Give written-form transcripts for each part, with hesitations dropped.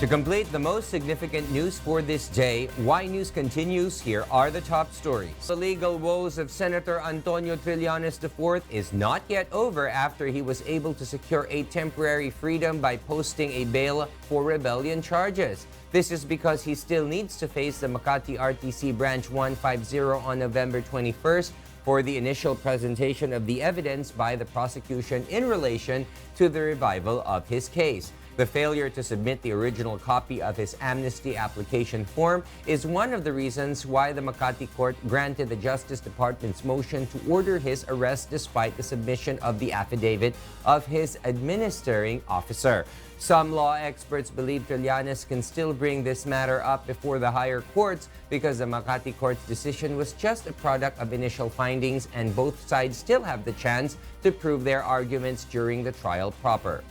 To complete the most significant news for this day, Y News continues. Here are the top stories. The legal woes of Senator Antonio Trillanes IV is not yet over after he was able to secure a temporary freedom by posting a bail for rebellion charges. This is because he still needs to face the Makati RTC Branch 150 on November 21st for the initial presentation of the evidence by the prosecution in relation to the revival of his case. The failure to submit the original copy of his amnesty application form is one of the reasons why the Makati court granted the Justice Department's motion to order his arrest despite the submission of the affidavit of his administering officer. Some law experts believe Trillanes can still bring this matter up before the higher courts because the Makati court's decision was just a product of initial findings and both sides still have the chance to prove their arguments during the trial proper.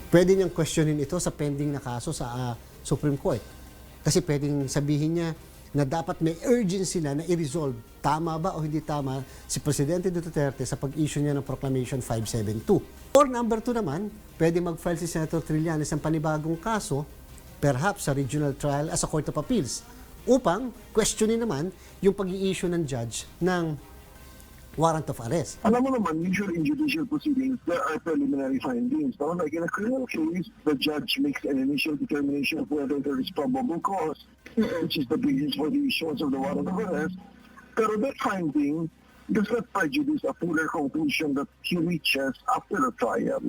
Pwede niyang questionin ito sa pending na kaso sa Supreme Court. Kasi pwedeng sabihin niya na dapat may urgency na i-resolve. Tama ba o hindi tama si Presidente Duterte sa pag-issue niya ng Proclamation 572. Or number 2 naman, pwede mag-file si Senator Trillanes ng panibagong kaso, perhaps sa regional trial as a Court of Appeals, upang questionin naman yung pag-i-issue ng judge ng warrant of arrest. Alam mo naman, usually in judicial proceedings, there are preliminary findings. No? Like in a criminal case, the judge makes an initial determination of whether there is probable cause, which is the basis for the issuance of the warrant of arrest. Pero that finding does not prejudice a fuller conclusion that he reaches after the trial.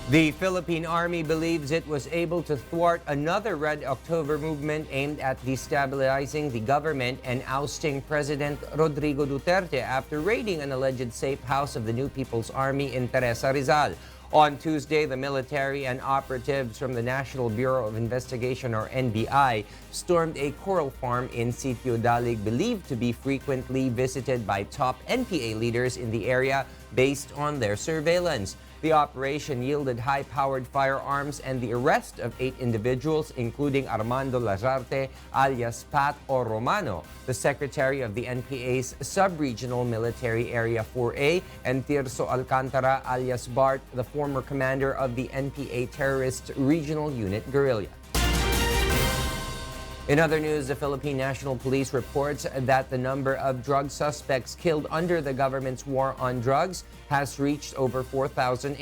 The Philippine Army believes it was able to thwart another Red October movement aimed at destabilizing the government and ousting President Rodrigo Duterte after raiding an alleged safe house of the New People's Army in Teresa, Rizal. On Tuesday, the military and operatives from the National Bureau of Investigation, or NBI, stormed a coral farm in Sitio Dalig, believed to be frequently visited by top NPA leaders in the area based on their surveillance. The operation yielded high-powered firearms and the arrest of 8 individuals, including Armando Lazarte, alias Pat o Romano, the secretary of the NPA's Sub-Regional Military Area 4A, and Tirso Alcantara, alias Bart, the former commander of the NPA Terrorist Regional Unit Guerrilla. In other news, the Philippine National Police reports that the number of drug suspects killed under the government's war on drugs has reached over 4,800.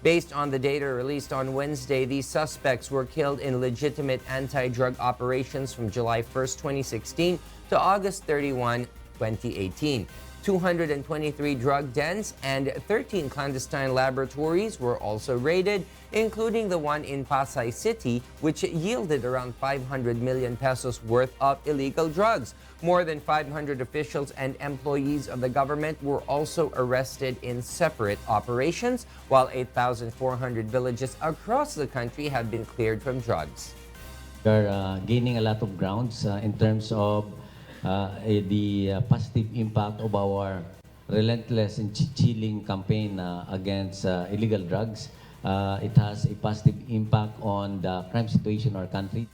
Based on the data released on Wednesday, these suspects were killed in legitimate anti-drug operations from July 1st, 2016 to August 31, 2018. 223 drug dens and 13 clandestine laboratories were also raided, including the one in Pasay City, which yielded around 500 million pesos worth of illegal drugs. More than 500 officials and employees of the government were also arrested in separate operations, while 8,400 villages across the country have been cleared from drugs. We're gaining a lot of grounds in terms of the positive impact of our relentless and chilling campaign against illegal drugs. It has a positive impact on the crime situation in our country.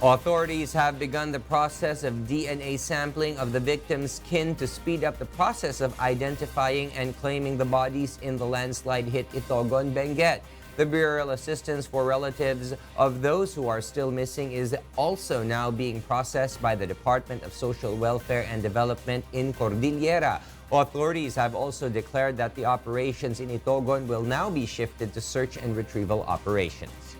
Authorities have begun the process of DNA sampling of the victims' kin to speed up the process of identifying and claiming the bodies in the landslide-hit Itogon, Benguet. The burial assistance for relatives of those who are still missing is also now being processed by the Department of Social Welfare and Development in Cordillera. Authorities have also declared that the operations in Itogon will now be shifted to search and retrieval operations.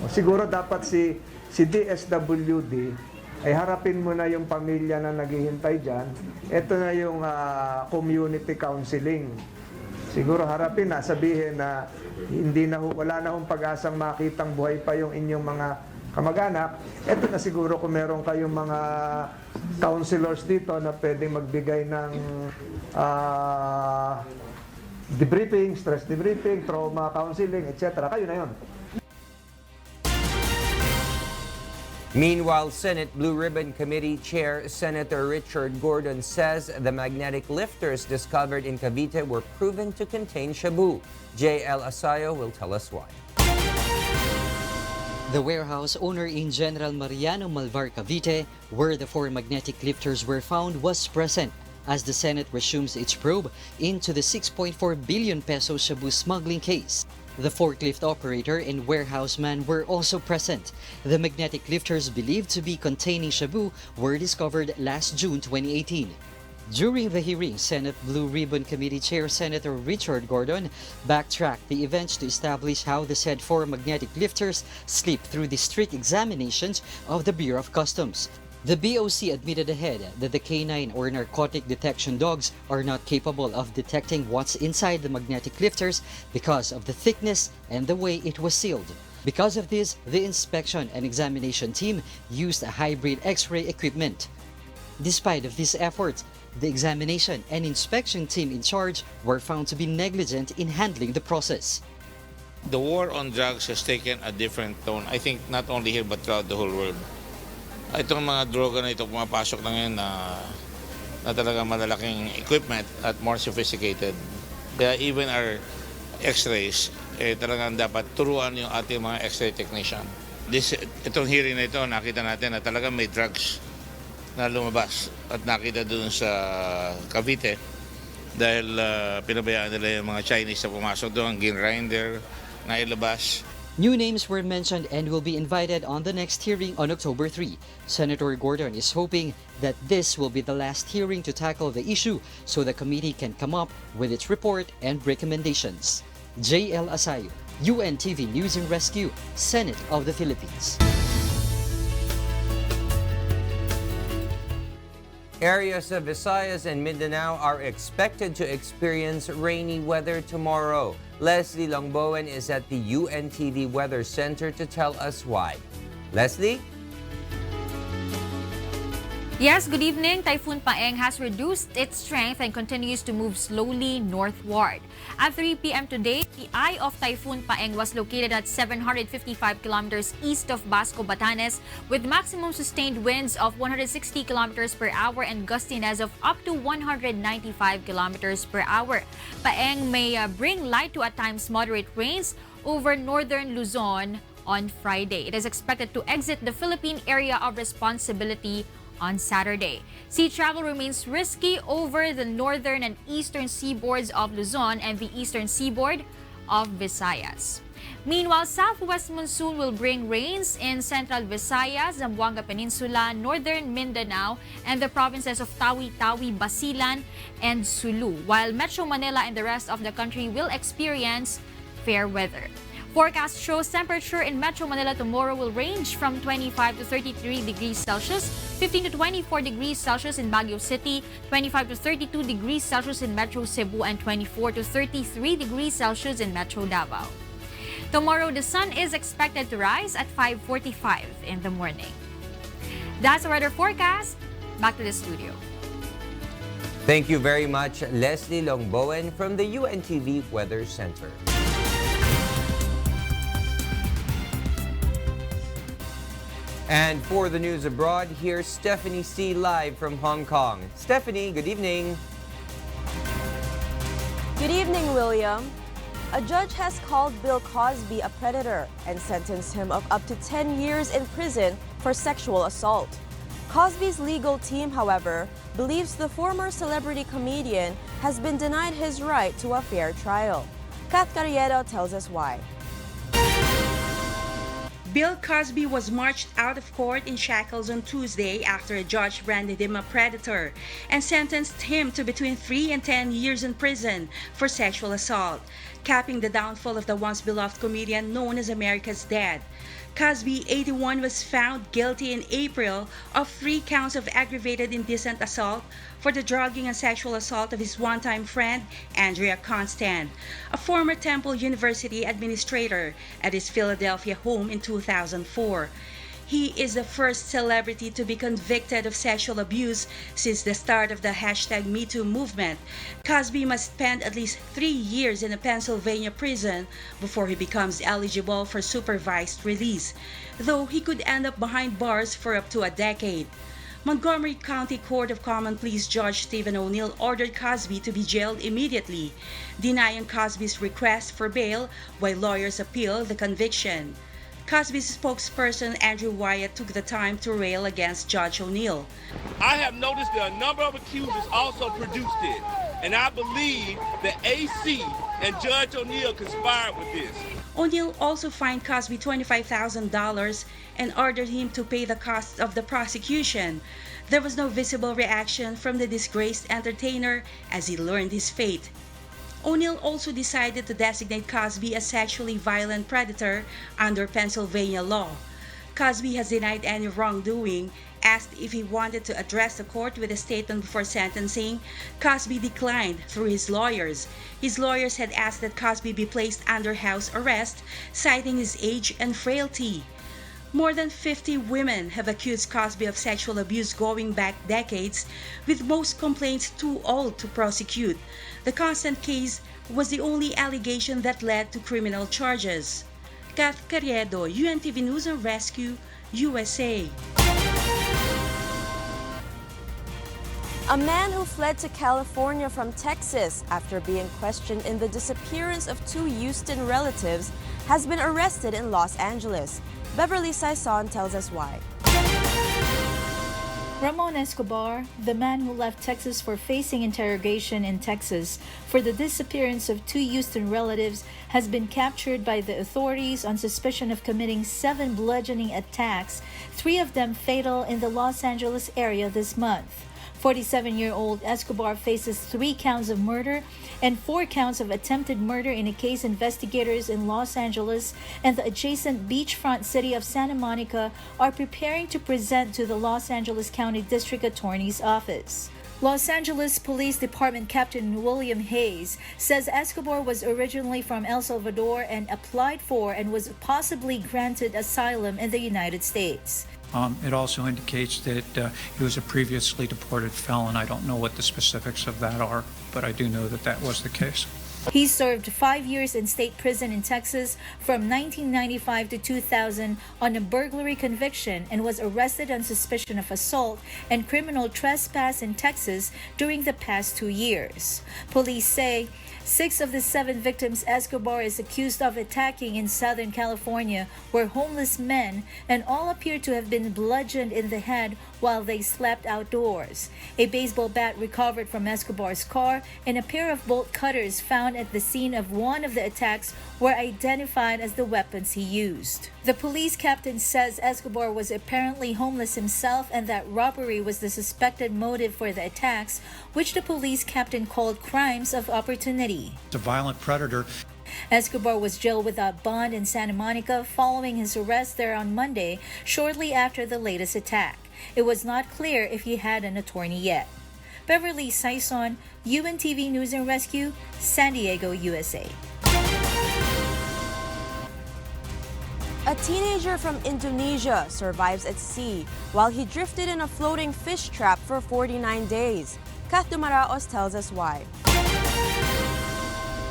Siguro dapat si DSWD ay harapin mo na yung pamilya na naghihintay dyan. Ito na yung community counseling. Siguro harapin na, sabihin na wala na hong pag-asang makitang buhay pa yung inyong mga kamag-anak. Ito na siguro kung meron kayong mga counselors dito na pwedeng magbigay ng debriefing, stress debriefing, trauma counseling, etc. Kayo na yun. Meanwhile, Senate Blue Ribbon Committee Chair Senator Richard Gordon says the magnetic lifters discovered in Cavite were proven to contain shabu. J.L. Asayo will tell us why. The warehouse owner in General Mariano Malvar, Cavite, where the 4 magnetic lifters were found, was present as the Senate resumes its probe into the 6.4 billion peso Shabu smuggling case. The forklift operator and warehouse man were also present. The magnetic lifters believed to be containing Shabu were discovered last June 2018. During the hearing, Senate Blue Ribbon Committee Chair Senator Richard Gordon backtracked the events to establish how the said 4 magnetic lifters slipped through the strict examinations of the Bureau of Customs. The BOC admitted ahead that the canine or narcotic detection dogs are not capable of detecting what's inside the magnetic lifters because of the thickness and the way it was sealed. Because of this, the inspection and examination team used a hybrid X-ray equipment. Despite of these efforts, the examination and inspection team in charge were found to be negligent in handling the process. The war on drugs has taken a different tone, I think not only here but throughout the whole world. Itong mga droga na ito pumapasok na ngayon na talagang malalaking equipment at more sophisticated. Kaya even our x-rays, talagang dapat turuan yung ating mga x-ray technician. Itong hearing na ito, nakita natin na talagang may drugs na lumabas at nakita doon sa Cavite dahil pinabayaan nila yung mga Chinese na pumasok doon, ginrinder, na ilabas. New names were mentioned and will be invited on the next hearing on October 3. Senator Gordon is hoping that this will be the last hearing to tackle the issue so the committee can come up with its report and recommendations. J.L. Asayo, UNTV News and Rescue, Senate of the Philippines. Areas of Visayas and Mindanao are expected to experience rainy weather tomorrow. Leslie Longbowen is at the UNTV Weather Center to tell us why. Leslie? Yes, good evening. Typhoon Paeng has reduced its strength and continues to move slowly northward. At 3 p.m. today, the eye of Typhoon Paeng was located at 755 kilometers east of Basco, Batanes, with maximum sustained winds of 160 kilometers per hour and gustiness of up to 195 kilometers per hour. Paeng may bring light to at times moderate rains over northern Luzon on Friday. It is expected to exit the Philippine area of responsibility on Saturday. Sea travel remains risky over the northern and eastern seaboards of Luzon and the eastern seaboard of Visayas. Meanwhile, southwest monsoon will bring rains in central Visayas, Zamboanga Peninsula, northern Mindanao, and the provinces of Tawi-Tawi, Basilan, and Sulu, while Metro Manila and the rest of the country will experience fair weather. Forecast shows temperature in Metro Manila tomorrow will range from 25 to 33 degrees Celsius, 15 to 24 degrees Celsius in Baguio City, 25 to 32 degrees Celsius in Metro Cebu, and 24 to 33 degrees Celsius in Metro Davao. Tomorrow, the sun is expected to rise at 5:45 in the morning. That's our weather forecast. Back to the studio. Thank you very much, Leslie Longbowen from the UNTV Weather Center. And for the news abroad, here's Stephanie C. live from Hong Kong. Stephanie, good evening. Good evening, William. A judge has called Bill Cosby a predator and sentenced him of up to 10 years in prison for sexual assault. Cosby's legal team, however, believes the former celebrity comedian has been denied his right to a fair trial. Kat Carriero tells us why. Bill Cosby was marched out of court in shackles on Tuesday after a judge branded him a predator and sentenced him to between 3 and 10 years in prison for sexual assault, capping the downfall of the once beloved comedian known as America's Dad. Cosby, 81, was found guilty in April of 3 counts of aggravated indecent assault for the drugging and sexual assault of his one-time friend, Andrea Constant, a former Temple University administrator, at his Philadelphia home in 2004. He is the first celebrity to be convicted of sexual abuse since the start of the #MeToo movement. Cosby must spend at least 3 years in a Pennsylvania prison before he becomes eligible for supervised release, though he could end up behind bars for up to a decade. Montgomery County Court of Common Pleas Judge Stephen O'Neill ordered Cosby to be jailed immediately, denying Cosby's request for bail while lawyers appeal the conviction. Cosby's spokesperson Andrew Wyatt took the time to rail against Judge O'Neill. I have noticed that a number of accusers also produced it, and I believe that AC and Judge O'Neill conspired with this. O'Neill also fined Cosby $25,000 and ordered him to pay the costs of the prosecution. There was no visible reaction from the disgraced entertainer as he learned his fate. O'Neill also decided to designate Cosby a sexually violent predator under Pennsylvania law. Cosby has denied any wrongdoing. Asked if he wanted to address the court with a statement before sentencing, Cosby declined through his lawyers. His lawyers had asked that Cosby be placed under house arrest, citing his age and frailty. More than 50 women have accused Cosby of sexual abuse going back decades, with most complaints too old to prosecute. The Constant case was the only allegation that led to criminal charges. Kath Carriedo, UNTV News and Rescue, USA. A man who fled to California from Texas after being questioned in the disappearance of two Houston relatives has been arrested in Los Angeles. Beverly Saison tells us why. Ramon Escobar, the man who left Texas for facing interrogation in Texas for the disappearance of two Houston relatives, has been captured by the authorities on suspicion of committing 7 bludgeoning attacks, 3 of them fatal in the Los Angeles area this month. 47-year-old Escobar faces 3 counts of murder and 4 counts of attempted murder in a case investigators in Los Angeles and the adjacent beachfront city of Santa Monica are preparing to present to the Los Angeles County District Attorney's Office. Los Angeles Police Department Captain William Hayes says Escobar was originally from El Salvador and applied for and was possibly granted asylum in the United States. It also indicates that he was a previously deported felon. I don't know what the specifics of that are, but I do know that that was the case. He served 5 years in state prison in Texas from 1995 to 2000 on a burglary conviction and was arrested on suspicion of assault and criminal trespass in Texas during the past 2 years. Police say 6 of the 7 victims Escobar is accused of attacking in Southern California were homeless men, and all appear to have been bludgeoned in the head while they slept outdoors. A baseball bat recovered from Escobar's car and a pair of bolt cutters found at the scene of one of the attacks were identified as the weapons he used. The police captain says Escobar was apparently homeless himself and that robbery was the suspected motive for the attacks, which the police captain called crimes of opportunity. He's a violent predator. Escobar was jailed without bond in Santa Monica following his arrest there on Monday, shortly after the latest attack. It was not clear if he had an attorney yet. Beverly Saison, UNTV News and Rescue, San Diego, USA. A teenager from Indonesia survives at sea while he drifted in a floating fish trap for 49 days. Kath Dumaraos tells us why.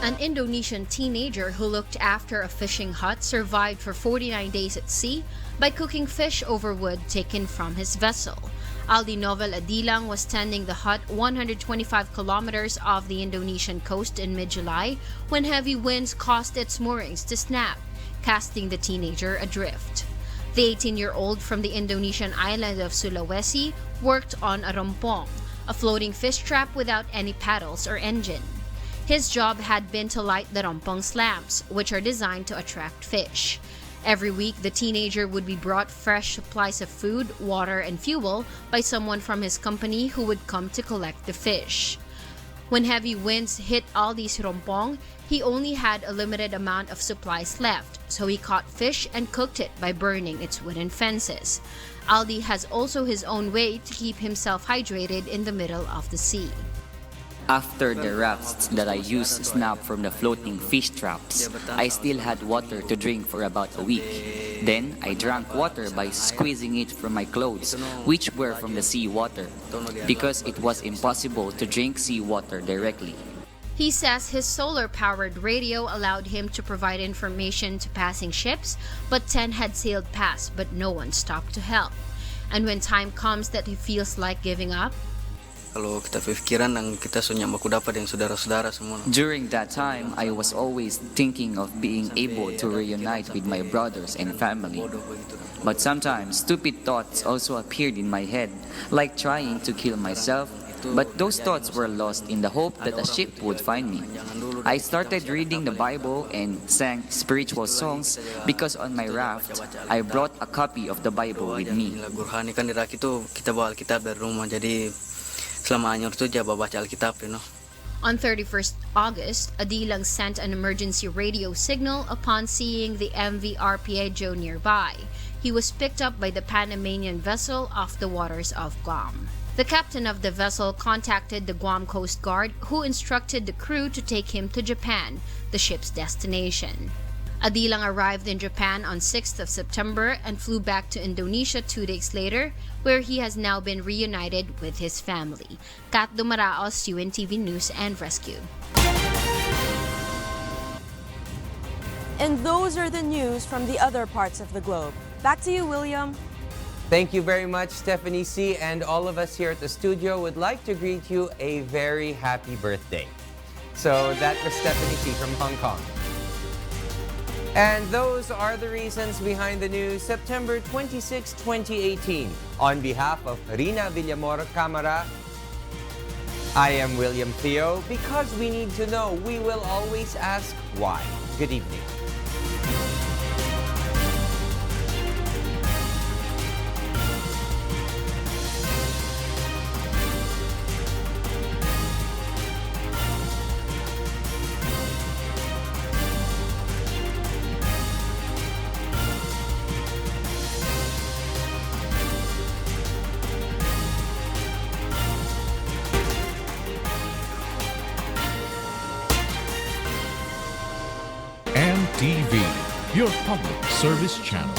An Indonesian teenager who looked after a fishing hut survived for 49 days at sea by cooking fish over wood taken from his vessel. Aldi Novel Adilang was tending the hut 125 kilometers off the Indonesian coast in mid-July when heavy winds caused its moorings to snap, casting the teenager adrift. The 18-year-old from the Indonesian island of Sulawesi worked on a rompong, a floating fish trap without any paddles or engine. His job had been to light the rompong's lamps, which are designed to attract fish. Every week, the teenager would be brought fresh supplies of food, water, and fuel by someone from his company who would come to collect the fish. When heavy winds hit Aldi's rompong, he only had a limited amount of supplies left, so he caught fish and cooked it by burning its wooden fences. Aldi has also his own way to keep himself hydrated in the middle of the sea. After the rafts that I used snapped from the floating fish traps, I still had water to drink for about a week. Then I drank water by squeezing it from my clothes, which were from the seawater, because it was impossible to drink seawater directly. He says his solar-powered radio allowed him to provide information to passing ships, but 10 had sailed past, but no one stopped to help. And when time comes that he feels like giving up, Kalau kita pikiran ang kita sunya maku dapat yang saudara-saudara semua. During that time, I was always thinking of being able to reunite with my brothers and family. But sometimes stupid thoughts also appeared in my head, like trying to kill myself. But those thoughts were lost in the hope that a ship would find me. I started reading the Bible and sang spiritual songs because on my raft, I brought a copy of the Bible with me. Gurhani kan dira itu kita bawa Alkitab dari rumah, jadi selama anyor tu dia baca Alkitab, you know. On 31st August, Adilang sent an emergency radio signal upon seeing the MV RPA Joe nearby. He was picked up by the Panamanian vessel off the waters of Guam. The captain of the vessel contacted the Guam Coast Guard, who instructed the crew to take him to Japan, the ship's destination. Adilang arrived in Japan on 6th of September and flew back to Indonesia 2 days later, where he has now been reunited with his family. Kat Dumaraos, UNTV News and Rescue. And those are the news from the other parts of the globe. Back to you, William. Thank you very much, Stephanie C. And all of us here at the studio would like to greet you a very happy birthday. So that was Stephanie C. from Hong Kong. And those are the reasons behind the news, September 26, 2018. On behalf of Rina Villamor Camara, I am William Theo. Because we need to know, we will always ask why. Good evening. UNTV, your public service channel.